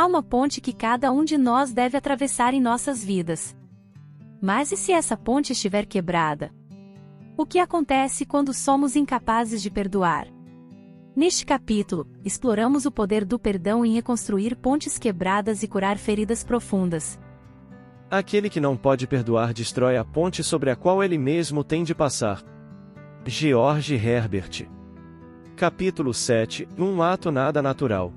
Há uma ponte que cada um de nós deve atravessar em nossas vidas. Mas e se essa ponte estiver quebrada? O que acontece quando somos incapazes de perdoar? Neste capítulo, exploramos o poder do perdão em reconstruir pontes quebradas e curar feridas profundas. Aquele que não pode perdoar destrói a ponte sobre a qual ele mesmo tem de passar. George Herbert. Capítulo 7. Um ato nada natural.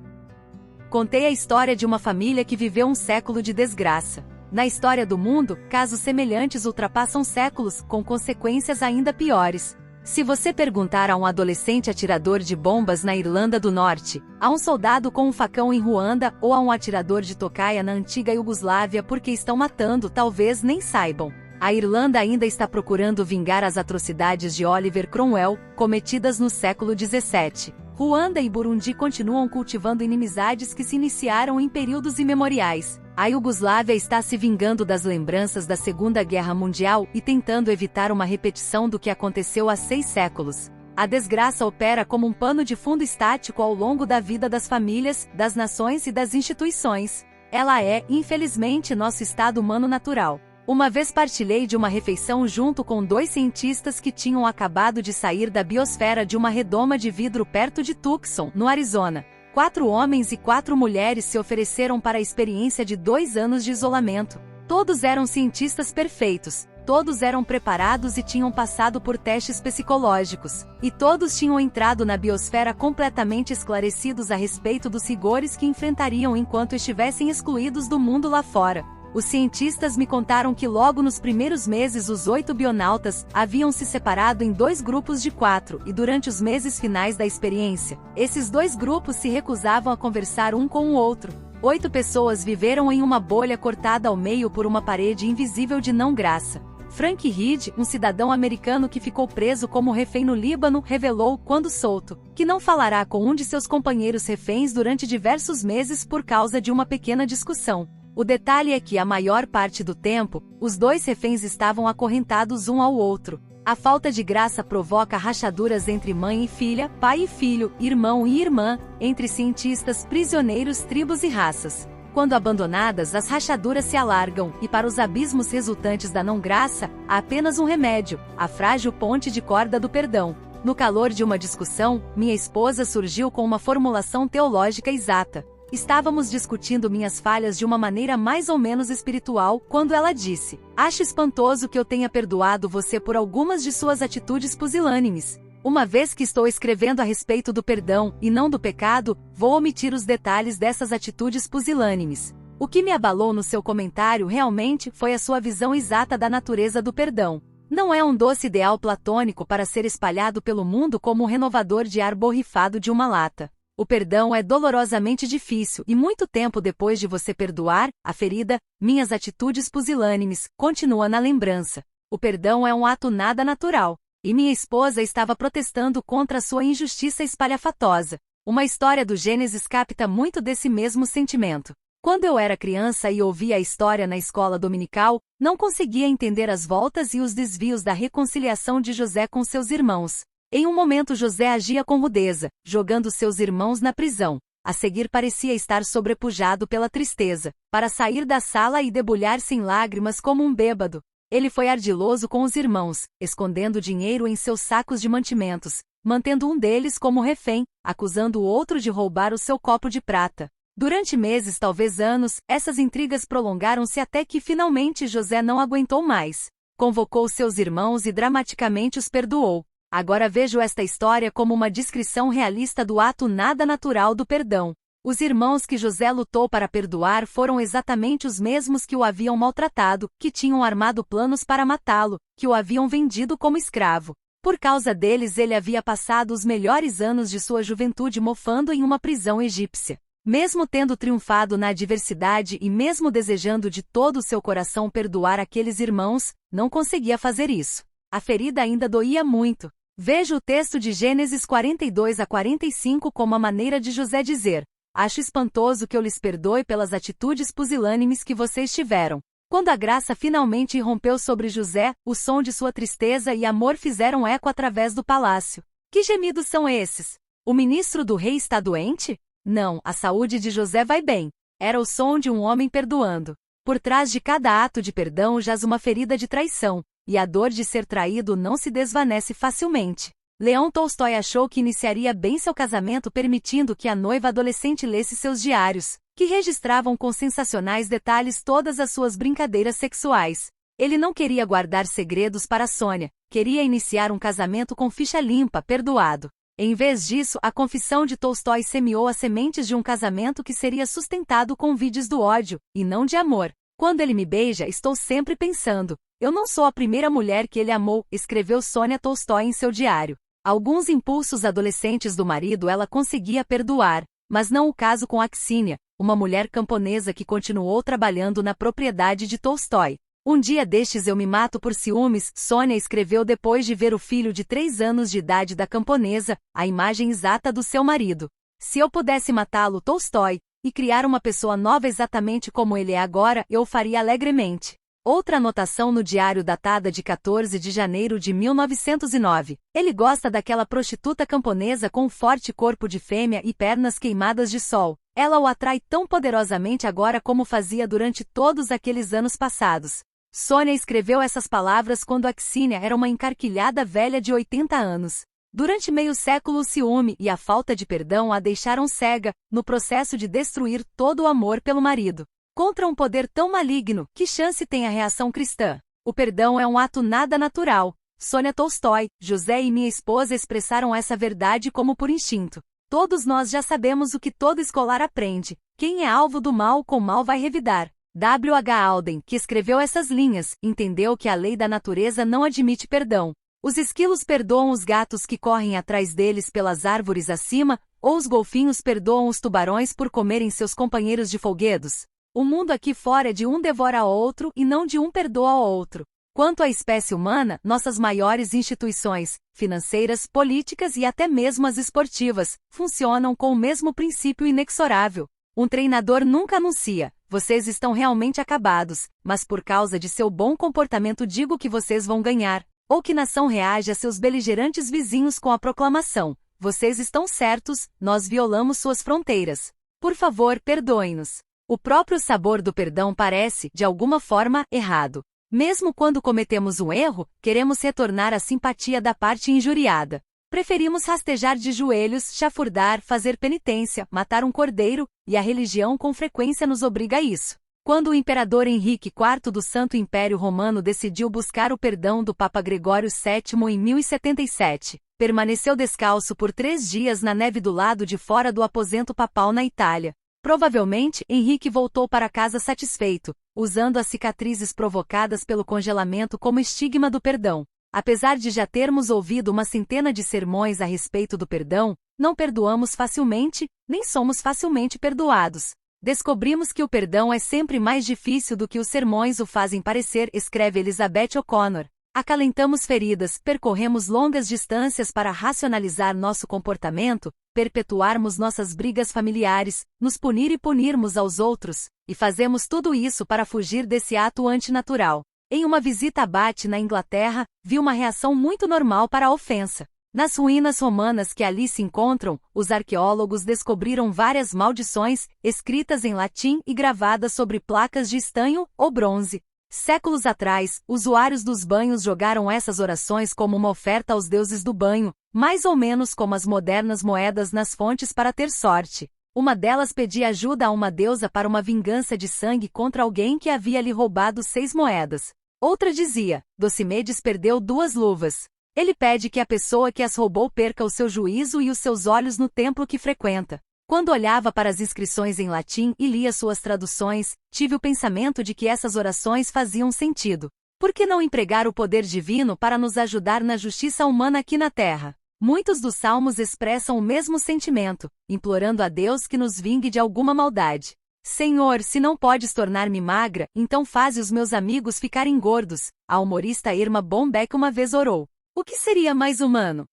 Contei a história de uma família que viveu um século de desgraça. Na história do mundo, casos semelhantes ultrapassam séculos, com consequências ainda piores. Se você perguntar a um adolescente atirador de bombas na Irlanda do Norte, a um soldado com um facão em Ruanda ou a um atirador de tocaia na antiga Iugoslávia por que estão matando, talvez nem saibam. A Irlanda ainda está procurando vingar as atrocidades de Oliver Cromwell, cometidas no século XVII. Ruanda e Burundi continuam cultivando inimizades que se iniciaram em períodos imemoriais. A Iugoslávia está se vingando das lembranças da Segunda Guerra Mundial e tentando evitar uma repetição do que aconteceu há 6 séculos. A desgraça opera como um pano de fundo estático ao longo da vida das famílias, das nações e das instituições. Ela é, infelizmente, nosso estado humano natural. Uma vez partilhei de uma refeição junto com 2 cientistas que tinham acabado de sair da biosfera de uma redoma de vidro perto de Tucson, no Arizona. 4 homens e 4 mulheres se ofereceram para a experiência de 2 anos de isolamento. Todos eram cientistas perfeitos, todos eram preparados e tinham passado por testes psicológicos, e todos tinham entrado na biosfera completamente esclarecidos a respeito dos rigores que enfrentariam enquanto estivessem excluídos do mundo lá fora. Os cientistas me contaram que logo nos primeiros meses os 8 bionautas haviam se separado em 2 grupos de 4 e durante os meses finais da experiência, esses 2 grupos se recusavam a conversar um com o outro. 8 pessoas viveram em uma bolha cortada ao meio por uma parede invisível de não graça. Frank Reed, um cidadão americano que ficou preso como refém no Líbano, revelou, quando solto, que não falará com um de seus companheiros reféns durante diversos meses por causa de uma pequena discussão. O detalhe é que a maior parte do tempo, os 2 reféns estavam acorrentados um ao outro. A falta de graça provoca rachaduras entre mãe e filha, pai e filho, irmão e irmã, entre cientistas, prisioneiros, tribos e raças. Quando abandonadas, as rachaduras se alargam, e para os abismos resultantes da não-graça, há apenas um remédio: a frágil ponte de corda do perdão. No calor de uma discussão, minha esposa surgiu com uma formulação teológica exata. Estávamos discutindo minhas falhas de uma maneira mais ou menos espiritual, quando ela disse: "Acho espantoso que eu tenha perdoado você por algumas de suas atitudes pusilânimes. Uma vez que estou escrevendo a respeito do perdão, e não do pecado, vou omitir os detalhes dessas atitudes pusilânimes." O que me abalou no seu comentário realmente foi a sua visão exata da natureza do perdão. Não é um doce ideal platônico para ser espalhado pelo mundo como um renovador de ar borrifado de uma lata. O perdão é dolorosamente difícil e muito tempo depois de você perdoar, a ferida, minhas atitudes pusilânimes, continua na lembrança. O perdão é um ato nada natural, e minha esposa estava protestando contra a sua injustiça espalhafatosa. Uma história do Gênesis capta muito desse mesmo sentimento. Quando eu era criança e ouvia a história na escola dominical, não conseguia entender as voltas e os desvios da reconciliação de José com seus irmãos. Em um momento José agia com rudeza, jogando seus irmãos na prisão. A seguir parecia estar sobrepujado pela tristeza, para sair da sala e debulhar-se em lágrimas como um bêbado. Ele foi ardiloso com os irmãos, escondendo dinheiro em seus sacos de mantimentos, mantendo um deles como refém, acusando o outro de roubar o seu copo de prata. Durante meses, talvez anos, essas intrigas prolongaram-se até que finalmente José não aguentou mais. Convocou seus irmãos e dramaticamente os perdoou. Agora vejo esta história como uma descrição realista do ato nada natural do perdão. Os irmãos que José lutou para perdoar foram exatamente os mesmos que o haviam maltratado, que tinham armado planos para matá-lo, que o haviam vendido como escravo. Por causa deles ele havia passado os melhores anos de sua juventude mofando em uma prisão egípcia. Mesmo tendo triunfado na adversidade e mesmo desejando de todo o seu coração perdoar aqueles irmãos, não conseguia fazer isso. A ferida ainda doía muito. Veja o texto de Gênesis 42 a 45 como a maneira de José dizer: "Acho espantoso que eu lhes perdoe pelas atitudes pusilânimes que vocês tiveram." Quando a graça finalmente irrompeu sobre José, o som de sua tristeza e amor fizeram eco através do palácio. Que gemidos são esses? O ministro do rei está doente? Não, a saúde de José vai bem. Era o som de um homem perdoando. Por trás de cada ato de perdão jaz uma ferida de traição, e a dor de ser traído não se desvanece facilmente. Leão Tolstói achou que iniciaria bem seu casamento permitindo que a noiva adolescente lesse seus diários, que registravam com sensacionais detalhes todas as suas brincadeiras sexuais. Ele não queria guardar segredos para Sônia, queria iniciar um casamento com ficha limpa, perdoado. Em vez disso, a confissão de Tolstói semeou as sementes de um casamento que seria sustentado com vídeos do ódio, e não de amor. Quando ele me beija, estou sempre pensando, eu não sou a primeira mulher que ele amou, escreveu Sônia Tolstói em seu diário. Alguns impulsos adolescentes do marido ela conseguia perdoar, mas não o caso com Aksínia, uma mulher camponesa que continuou trabalhando na propriedade de Tolstói. Um dia destes eu me mato por ciúmes, Sônia escreveu depois de ver o filho de 3 anos de idade da camponesa, a imagem exata do seu marido. Se eu pudesse matá-lo, Tolstói, e criar uma pessoa nova exatamente como ele é agora, eu o faria alegremente. Outra anotação no diário datada de 14 de janeiro de 1909. Ele gosta daquela prostituta camponesa com um forte corpo de fêmea e pernas queimadas de sol. Ela o atrai tão poderosamente agora como fazia durante todos aqueles anos passados. Sônia escreveu essas palavras quando Aksínia era uma encarquilhada velha de 80 anos. Durante meio século o ciúme e a falta de perdão a deixaram cega, no processo de destruir todo o amor pelo marido. Contra um poder tão maligno, que chance tem a reação cristã? O perdão é um ato nada natural. Sônia Tolstói, José e minha esposa expressaram essa verdade como por instinto. Todos nós já sabemos o que todo escolar aprende. Quem é alvo do mal com mal vai revidar. W. H. Auden, que escreveu essas linhas, entendeu que a lei da natureza não admite perdão. Os esquilos perdoam os gatos que correm atrás deles pelas árvores acima, ou os golfinhos perdoam os tubarões por comerem seus companheiros de folguedos. O mundo aqui fora é de um devora ao outro e não de um perdoa ao outro. Quanto à espécie humana, nossas maiores instituições, financeiras, políticas e até mesmo as esportivas, funcionam com o mesmo princípio inexorável. Um treinador nunca anuncia, vocês estão realmente acabados, mas por causa de seu bom comportamento digo que vocês vão ganhar. Ou que nação reage a seus beligerantes vizinhos com a proclamação, vocês estão certos, nós violamos suas fronteiras. Por favor, perdoem-nos. O próprio sabor do perdão parece, de alguma forma, errado. Mesmo quando cometemos um erro, queremos retornar a simpatia da parte injuriada. Preferimos rastejar de joelhos, chafurdar, fazer penitência, matar um cordeiro, e a religião com frequência nos obriga a isso. Quando o imperador Henrique IV do Santo Império Romano decidiu buscar o perdão do Papa Gregório VII em 1077, permaneceu descalço por 3 dias na neve do lado de fora do aposento papal na Itália. Provavelmente, Henrique voltou para casa satisfeito, usando as cicatrizes provocadas pelo congelamento como estigma do perdão. Apesar de já termos ouvido uma centena de sermões a respeito do perdão, não perdoamos facilmente, nem somos facilmente perdoados. Descobrimos que o perdão é sempre mais difícil do que os sermões o fazem parecer, escreve Elizabeth O'Connor. Acalentamos feridas, percorremos longas distâncias para racionalizar nosso comportamento, perpetuarmos nossas brigas familiares, nos punir e punirmos aos outros, e fazemos tudo isso para fugir desse ato antinatural. Em uma visita a Bath na Inglaterra, vi uma reação muito normal para a ofensa. Nas ruínas romanas que ali se encontram, os arqueólogos descobriram várias maldições, escritas em latim e gravadas sobre placas de estanho ou bronze. Séculos atrás, usuários dos banhos jogaram essas orações como uma oferta aos deuses do banho, mais ou menos como as modernas moedas nas fontes para ter sorte. Uma delas pedia ajuda a uma deusa para uma vingança de sangue contra alguém que havia lhe roubado 6 moedas. Outra dizia, Docimedes perdeu 2 luvas. Ele pede que a pessoa que as roubou perca o seu juízo e os seus olhos no templo que frequenta. Quando olhava para as inscrições em latim e lia suas traduções, tive o pensamento de que essas orações faziam sentido. Por que não empregar o poder divino para nos ajudar na justiça humana aqui na Terra? Muitos dos salmos expressam o mesmo sentimento, implorando a Deus que nos vingue de alguma maldade. Senhor, se não podes tornar-me magra, então faze os meus amigos ficarem gordos. A humorista Irma Bombeck uma vez orou. O que seria mais humano?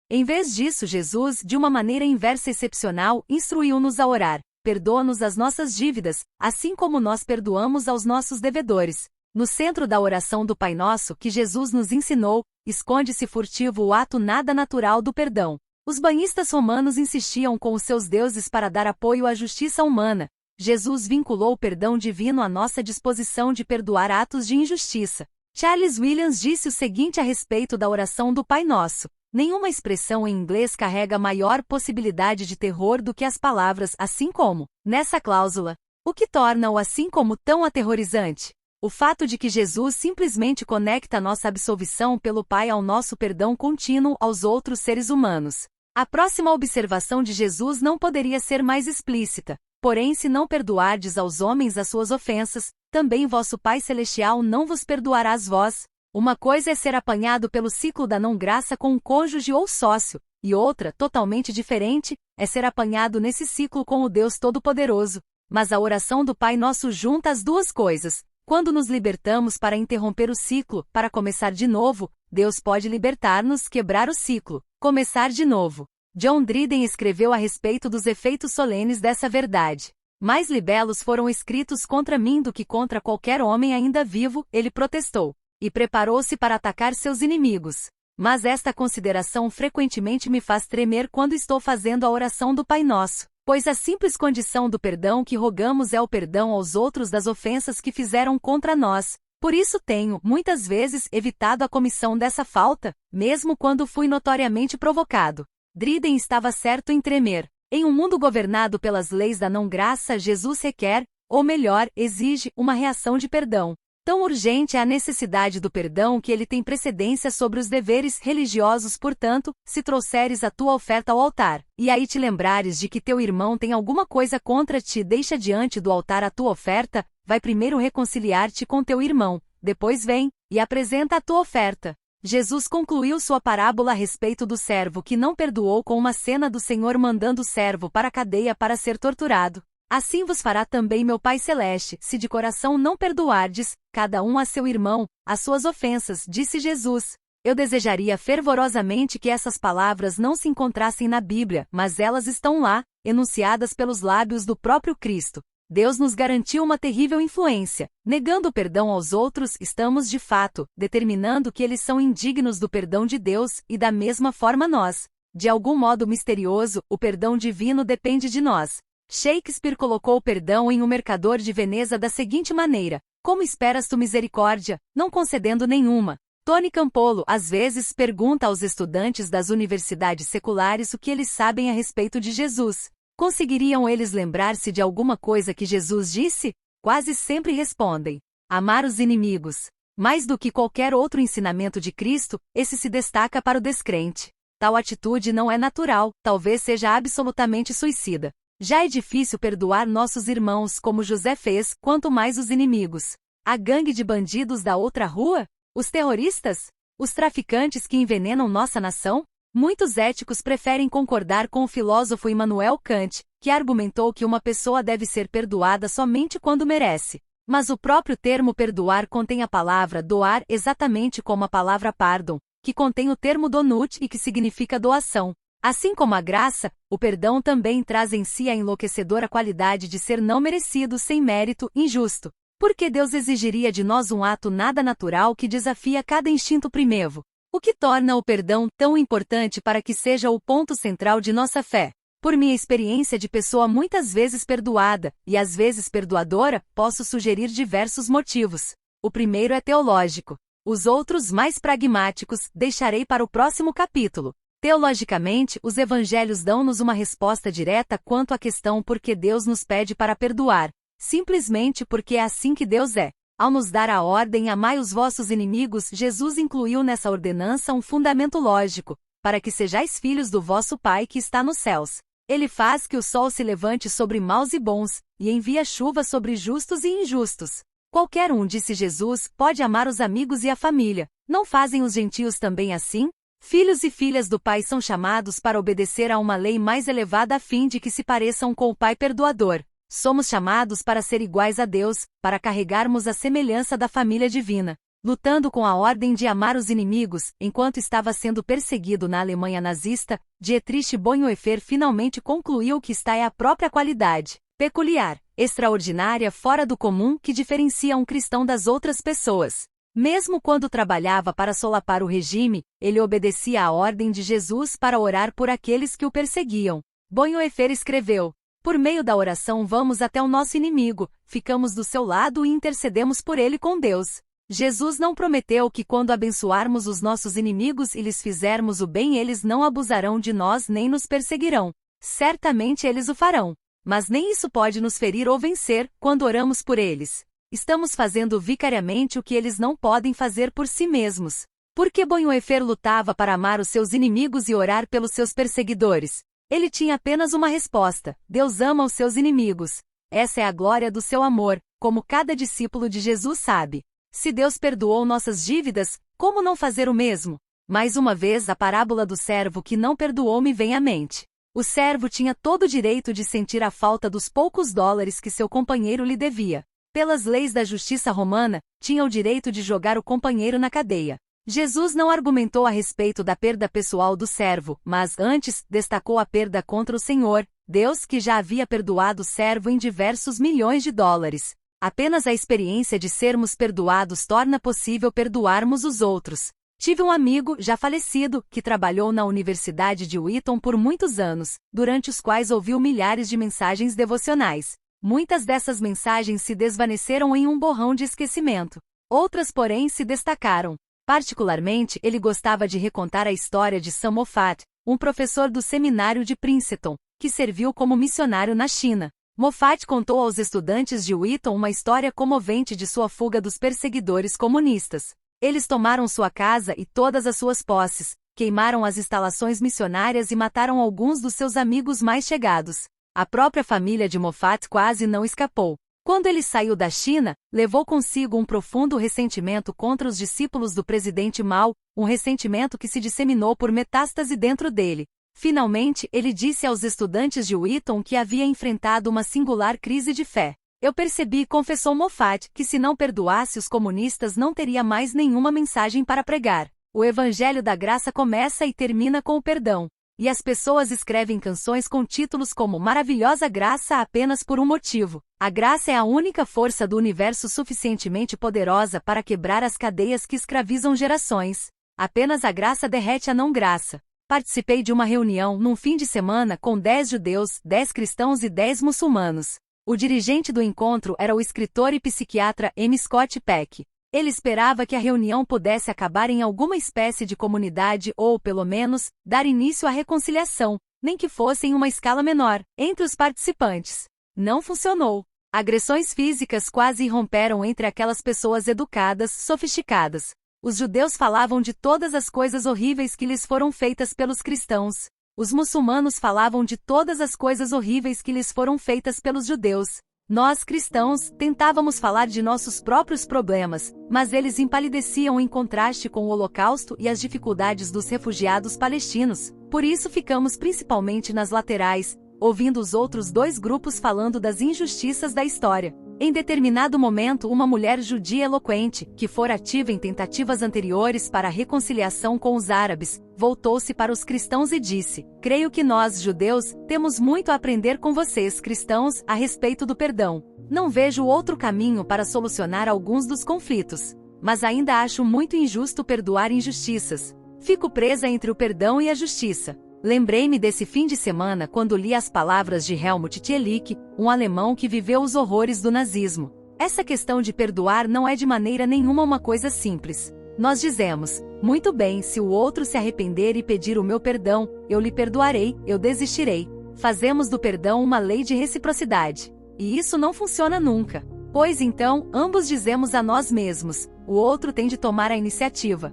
Em vez disso, Jesus, de uma maneira inversa e excepcional, instruiu-nos a orar. Perdoa-nos as nossas dívidas, assim como nós perdoamos aos nossos devedores. No centro da oração do Pai Nosso que Jesus nos ensinou, esconde-se furtivo o ato nada natural do perdão. Os banhistas romanos insistiam com os seus deuses para dar apoio à justiça humana, Jesus vinculou o perdão divino à nossa disposição de perdoar atos de injustiça. Charles Williams disse o seguinte a respeito da oração do Pai Nosso: nenhuma expressão em inglês carrega maior possibilidade de terror do que as palavras assim como, nessa cláusula. O que torna-o assim como tão aterrorizante? O fato de que Jesus simplesmente conecta nossa absolvição pelo Pai ao nosso perdão contínuo aos outros seres humanos. A próxima observação de Jesus não poderia ser mais explícita. Porém, se não perdoardes aos homens as suas ofensas, também vosso Pai Celestial não vos perdoarás vós. Uma coisa é ser apanhado pelo ciclo da não-graça com um cônjuge ou sócio, e outra, totalmente diferente, é ser apanhado nesse ciclo com o Deus Todo-Poderoso. Mas a oração do Pai Nosso junta as duas coisas. Quando nos libertamos para interromper o ciclo, para começar de novo, Deus pode libertar-nos, quebrar o ciclo, começar de novo. John Dryden escreveu a respeito dos efeitos solenes dessa verdade. Mais libelos foram escritos contra mim do que contra qualquer homem ainda vivo, ele protestou, e preparou-se para atacar seus inimigos. Mas esta consideração frequentemente me faz tremer quando estou fazendo a oração do Pai Nosso, pois a simples condição do perdão que rogamos é o perdão aos outros das ofensas que fizeram contra nós. Por isso tenho, muitas vezes, evitado a comissão dessa falta, mesmo quando fui notoriamente provocado. Dryden estava certo em tremer. Em um mundo governado pelas leis da não-graça, Jesus requer, ou melhor, exige, uma reação de perdão. Tão urgente é a necessidade do perdão que ele tem precedência sobre os deveres religiosos. Portanto, se trouxeres a tua oferta ao altar, e aí te lembrares de que teu irmão tem alguma coisa contra ti, deixa diante do altar a tua oferta, vai primeiro reconciliar-te com teu irmão, depois vem, e apresenta a tua oferta. Jesus concluiu sua parábola a respeito do servo que não perdoou com uma cena do Senhor mandando o servo para a cadeia para ser torturado. Assim vos fará também meu Pai Celeste, se de coração não perdoardes, cada um a seu irmão, as suas ofensas, disse Jesus. Eu desejaria fervorosamente que essas palavras não se encontrassem na Bíblia, mas elas estão lá, enunciadas pelos lábios do próprio Cristo. Deus nos garantiu uma terrível influência. Negando o perdão aos outros, estamos de fato determinando que eles são indignos do perdão de Deus, e da mesma forma nós. De algum modo misterioso, o perdão divino depende de nós. Shakespeare colocou o perdão em O Mercador de Veneza da seguinte maneira: como esperas tu misericórdia, não concedendo nenhuma? Tony Campolo, às vezes, pergunta aos estudantes das universidades seculares o que eles sabem a respeito de Jesus. Conseguiriam eles lembrar-se de alguma coisa que Jesus disse? Quase sempre respondem: amar os inimigos. Mais do que qualquer outro ensinamento de Cristo, esse se destaca para o descrente. Tal atitude não é natural, talvez seja absolutamente suicida. Já é difícil perdoar nossos irmãos como José fez, quanto mais os inimigos. A gangue de bandidos da outra rua? Os terroristas? Os traficantes que envenenam nossa nação? Muitos éticos preferem concordar com o filósofo Immanuel Kant, que argumentou que uma pessoa deve ser perdoada somente quando merece. Mas o próprio termo perdoar contém a palavra doar exatamente como a palavra pardon, que contém o termo donut e que significa doação. Assim como a graça, o perdão também traz em si a enlouquecedora qualidade de ser não merecido, sem mérito, injusto. Porque Deus exigiria de nós um ato nada natural que desafia cada instinto primevo. O que torna o perdão tão importante para que seja o ponto central de nossa fé? Por minha experiência de pessoa muitas vezes perdoada, e às vezes perdoadora, posso sugerir diversos motivos. O primeiro é teológico. Os outros, mais pragmáticos, deixarei para o próximo capítulo. Teologicamente, os evangelhos dão-nos uma resposta direta quanto à questão por que Deus nos pede para perdoar. Simplesmente porque é assim que Deus é. Ao nos dar a ordem amai os vossos inimigos, Jesus incluiu nessa ordenança um fundamento lógico, para que sejais filhos do vosso Pai que está nos céus. Ele faz que o sol se levante sobre maus e bons, e envia chuva sobre justos e injustos. Qualquer um, disse Jesus, pode amar os amigos e a família. Não fazem os gentios também assim? Filhos e filhas do Pai são chamados para obedecer a uma lei mais elevada a fim de que se pareçam com o Pai perdoador. Somos chamados para ser iguais a Deus, para carregarmos a semelhança da família divina. Lutando com a ordem de amar os inimigos, enquanto estava sendo perseguido na Alemanha nazista, Dietrich Bonhoeffer finalmente concluiu que esta é a própria qualidade peculiar, extraordinária, fora do comum que diferencia um cristão das outras pessoas. Mesmo quando trabalhava para solapar o regime, ele obedecia à ordem de Jesus para orar por aqueles que o perseguiam. Bonhoeffer escreveu: Por meio da oração vamos até o nosso inimigo, ficamos do seu lado e intercedemos por ele com Deus. Jesus não prometeu que quando abençoarmos os nossos inimigos e lhes fizermos o bem eles não abusarão de nós nem nos perseguirão. Certamente eles o farão. Mas nem isso pode nos ferir ou vencer, quando oramos por eles. Estamos fazendo vicariamente o que eles não podem fazer por si mesmos. Por que Bonhoeffer lutava para amar os seus inimigos e orar pelos seus perseguidores? Ele tinha apenas uma resposta: Deus ama os seus inimigos. Essa é a glória do seu amor, como cada discípulo de Jesus sabe. Se Deus perdoou nossas dívidas, como não fazer o mesmo? Mais uma vez a parábola do servo que não perdoou me vem à mente. O servo tinha todo o direito de sentir a falta dos poucos dólares que seu companheiro lhe devia. Pelas leis da justiça romana, tinha o direito de jogar o companheiro na cadeia. Jesus não argumentou a respeito da perda pessoal do servo, mas antes destacou a perda contra o Senhor, Deus que já havia perdoado o servo em diversos milhões de dólares. Apenas a experiência de sermos perdoados torna possível perdoarmos os outros. Tive um amigo, já falecido, que trabalhou na Universidade de Wheaton por muitos anos, durante os quais ouviu milhares de mensagens devocionais. Muitas dessas mensagens se desvaneceram em um borrão de esquecimento. Outras, porém, se destacaram. Particularmente, ele gostava de recontar a história de Sam Moffat, um professor do seminário de Princeton, que serviu como missionário na China. Moffat contou aos estudantes de Wheaton uma história comovente de sua fuga dos perseguidores comunistas. Eles tomaram sua casa e todas as suas posses, queimaram as instalações missionárias e mataram alguns dos seus amigos mais chegados. A própria família de Moffat quase não escapou. Quando ele saiu da China, levou consigo um profundo ressentimento contra os discípulos do presidente Mao, um ressentimento que se disseminou por metástase dentro dele. Finalmente, ele disse aos estudantes de Wheaton que havia enfrentado uma singular crise de fé. Eu percebi, confessou Moffat, que se não perdoasse os comunistas não teria mais nenhuma mensagem para pregar. O Evangelho da Graça começa e termina com o perdão. E as pessoas escrevem canções com títulos como Maravilhosa Graça apenas por um motivo. A graça é a única força do universo suficientemente poderosa para quebrar as cadeias que escravizam gerações. Apenas a graça derrete a não graça. Participei de uma reunião num fim de semana com 10 judeus, 10 cristãos e 10 muçulmanos. O dirigente do encontro era o escritor e psiquiatra M. Scott Peck. Ele esperava que a reunião pudesse acabar em alguma espécie de comunidade ou, pelo menos, dar início à reconciliação, nem que fosse em uma escala menor, entre os participantes. Não funcionou. Agressões físicas quase irromperam entre aquelas pessoas educadas, sofisticadas. Os judeus falavam de todas as coisas horríveis que lhes foram feitas pelos cristãos. Os muçulmanos falavam de todas as coisas horríveis que lhes foram feitas pelos judeus. Nós, cristãos, tentávamos falar de nossos próprios problemas, mas eles empalideciam em contraste com o Holocausto e as dificuldades dos refugiados palestinos. Por isso ficamos principalmente nas laterais, ouvindo os outros dois grupos falando das injustiças da história. Em determinado momento, uma mulher judia eloquente, que fora ativa em tentativas anteriores para a reconciliação com os árabes, voltou-se para os cristãos e disse: Creio que nós, judeus, temos muito a aprender com vocês, cristãos, a respeito do perdão. Não vejo outro caminho para solucionar alguns dos conflitos. Mas ainda acho muito injusto perdoar injustiças. Fico presa entre o perdão e a justiça. Lembrei-me desse fim de semana quando li as palavras de Helmut Thielicke, um alemão que viveu os horrores do nazismo. Essa questão de perdoar não é de maneira nenhuma uma coisa simples. Nós dizemos: muito bem, se o outro se arrepender e pedir o meu perdão, eu lhe perdoarei, eu desistirei. Fazemos do perdão uma lei de reciprocidade. E isso não funciona nunca. Pois então, ambos dizemos a nós mesmos: o outro tem de tomar a iniciativa.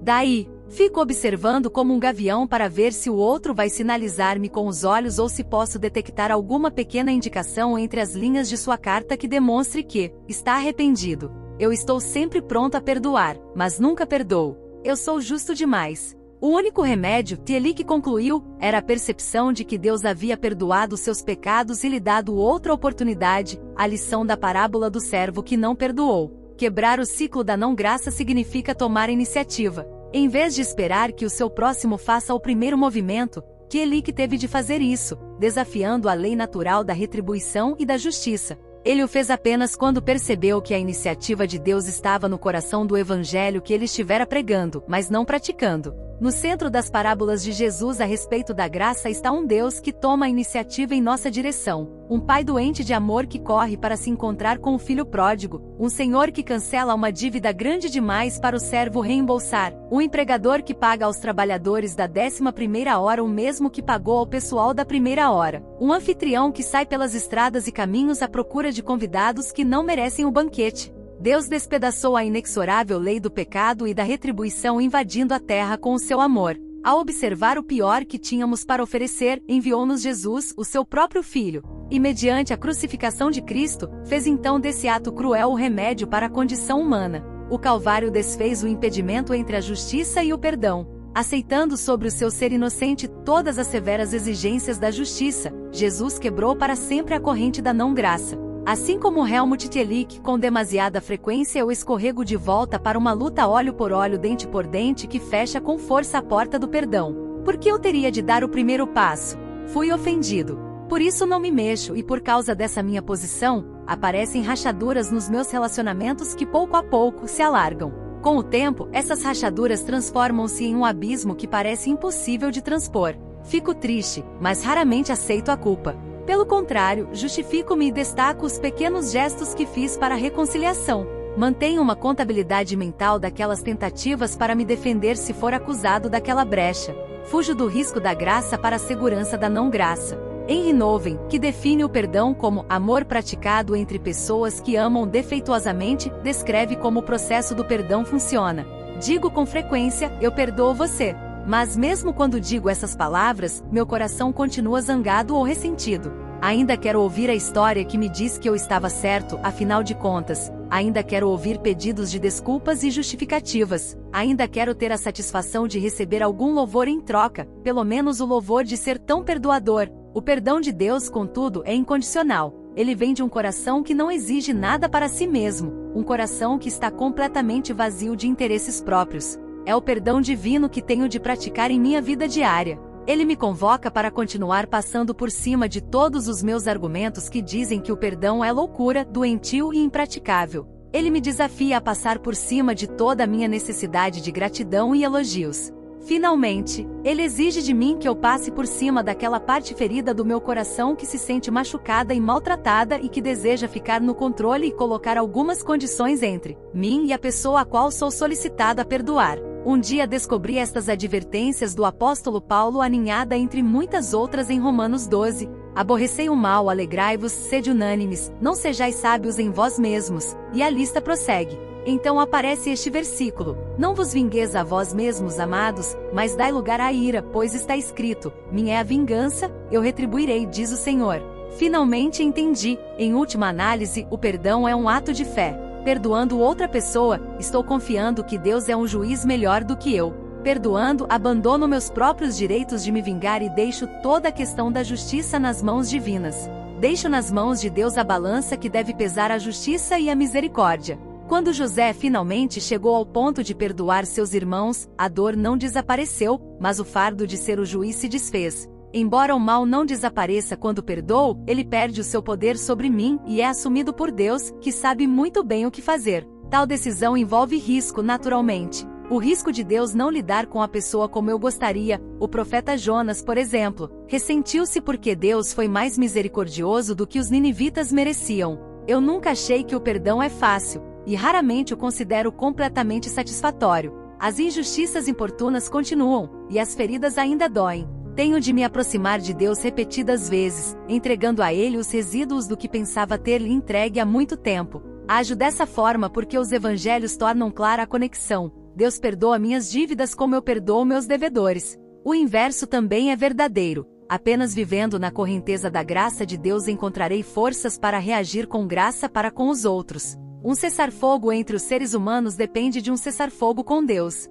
Daí, fico observando como um gavião para ver se o outro vai sinalizar-me com os olhos ou se posso detectar alguma pequena indicação entre as linhas de sua carta que demonstre que está arrependido. Eu estou sempre pronto a perdoar, mas nunca perdoo. Eu sou justo demais. O único remédio, Thielicke concluiu, era a percepção de que Deus havia perdoado seus pecados e lhe dado outra oportunidade, a lição da parábola do servo que não perdoou. Quebrar o ciclo da não-graça significa tomar iniciativa. Em vez de esperar que o seu próximo faça o primeiro movimento, Thielicke teve de fazer isso, desafiando a lei natural da retribuição e da justiça. Ele o fez apenas quando percebeu que a iniciativa de Deus estava no coração do evangelho que ele estivera pregando, mas não praticando. No centro das parábolas de Jesus a respeito da graça está um Deus que toma a iniciativa em nossa direção, um pai doente de amor que corre para se encontrar com o filho pródigo, um senhor que cancela uma dívida grande demais para o servo reembolsar, um empregador que paga aos trabalhadores da 11ª hora o mesmo que pagou ao pessoal da primeira hora, um anfitrião que sai pelas estradas e caminhos à procura de convidados que não merecem o banquete. Deus despedaçou a inexorável lei do pecado e da retribuição invadindo a terra com o seu amor. Ao observar o pior que tínhamos para oferecer, enviou-nos Jesus, o seu próprio Filho, e mediante a crucificação de Cristo, fez então desse ato cruel o remédio para a condição humana. O Calvário desfez o impedimento entre a justiça e o perdão. Aceitando sobre o seu ser inocente todas as severas exigências da justiça, Jesus quebrou para sempre a corrente da não-graça. Assim como Helmut Tillich, com demasiada frequência eu escorrego de volta para uma luta olho por olho, dente por dente que fecha com força a porta do perdão. Por que eu teria de dar o primeiro passo? Fui ofendido. Por isso não me mexo e por causa dessa minha posição, aparecem rachaduras nos meus relacionamentos que pouco a pouco se alargam. Com o tempo, essas rachaduras transformam-se em um abismo que parece impossível de transpor. Fico triste, mas raramente aceito a culpa. Pelo contrário, justifico-me e destaco os pequenos gestos que fiz para a reconciliação. Mantenho uma contabilidade mental daquelas tentativas para me defender se for acusado daquela brecha. Fujo do risco da graça para a segurança da não-graça. Henry Nouwen, que define o perdão como amor praticado entre pessoas que amam defeituosamente, descreve como o processo do perdão funciona. Digo com frequência, eu perdoo você. Mas mesmo quando digo essas palavras, meu coração continua zangado ou ressentido. Ainda quero ouvir a história que me diz que eu estava certo, afinal de contas. Ainda quero ouvir pedidos de desculpas e justificativas. Ainda quero ter a satisfação de receber algum louvor em troca, pelo menos o louvor de ser tão perdoador. O perdão de Deus, contudo, é incondicional. Ele vem de um coração que não exige nada para si mesmo, um coração que está completamente vazio de interesses próprios. É o perdão divino que tenho de praticar em minha vida diária. Ele me convoca para continuar passando por cima de todos os meus argumentos que dizem que o perdão é loucura, doentio e impraticável. Ele me desafia a passar por cima de toda a minha necessidade de gratidão e elogios. Finalmente, ele exige de mim que eu passe por cima daquela parte ferida do meu coração que se sente machucada e maltratada e que deseja ficar no controle e colocar algumas condições entre mim e a pessoa a qual sou solicitado a perdoar. Um dia descobri estas advertências do apóstolo Paulo aninhada entre muitas outras em Romanos 12. Aborrecei o mal, alegrai-vos, sede unânimes, não sejais sábios em vós mesmos. E a lista prossegue. Então aparece este versículo: não vos vingueis a vós mesmos, amados, mas dai lugar à ira, pois está escrito: minha é a vingança, eu retribuirei, diz o Senhor. Finalmente entendi, em última análise, o perdão é um ato de fé. Perdoando outra pessoa, estou confiando que Deus é um juiz melhor do que eu. Perdoando, abandono meus próprios direitos de me vingar e deixo toda a questão da justiça nas mãos divinas. Deixo nas mãos de Deus a balança que deve pesar a justiça e a misericórdia. Quando José finalmente chegou ao ponto de perdoar seus irmãos, a dor não desapareceu, mas o fardo de ser o juiz se desfez. Embora o mal não desapareça quando perdoo, ele perde o seu poder sobre mim e é assumido por Deus, que sabe muito bem o que fazer. Tal decisão envolve risco, naturalmente. O risco de Deus não lidar com a pessoa como eu gostaria. O profeta Jonas, por exemplo, ressentiu-se porque Deus foi mais misericordioso do que os ninivitas mereciam. Eu nunca achei que o perdão é fácil, e raramente o considero completamente satisfatório. As injustiças importunas continuam, e as feridas ainda doem. Tenho de me aproximar de Deus repetidas vezes, entregando a Ele os resíduos do que pensava ter-lhe entregue há muito tempo. Ajo dessa forma porque os evangelhos tornam clara a conexão. Deus perdoa minhas dívidas como eu perdoo meus devedores. O inverso também é verdadeiro. Apenas vivendo na correnteza da graça de Deus encontrarei forças para reagir com graça para com os outros. Um cessar-fogo entre os seres humanos depende de um cessar-fogo com Deus.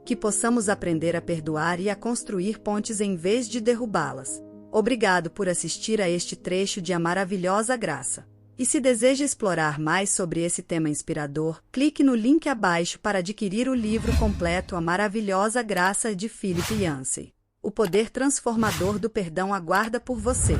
Que possamos aprender a perdoar e a construir pontes em vez de derrubá-las. Obrigado por assistir a este trecho de A Maravilhosa Graça. E se deseja explorar mais sobre esse tema inspirador, clique no link abaixo para adquirir o livro completo A Maravilhosa Graça de Philip Yancey. O poder transformador do perdão aguarda por você.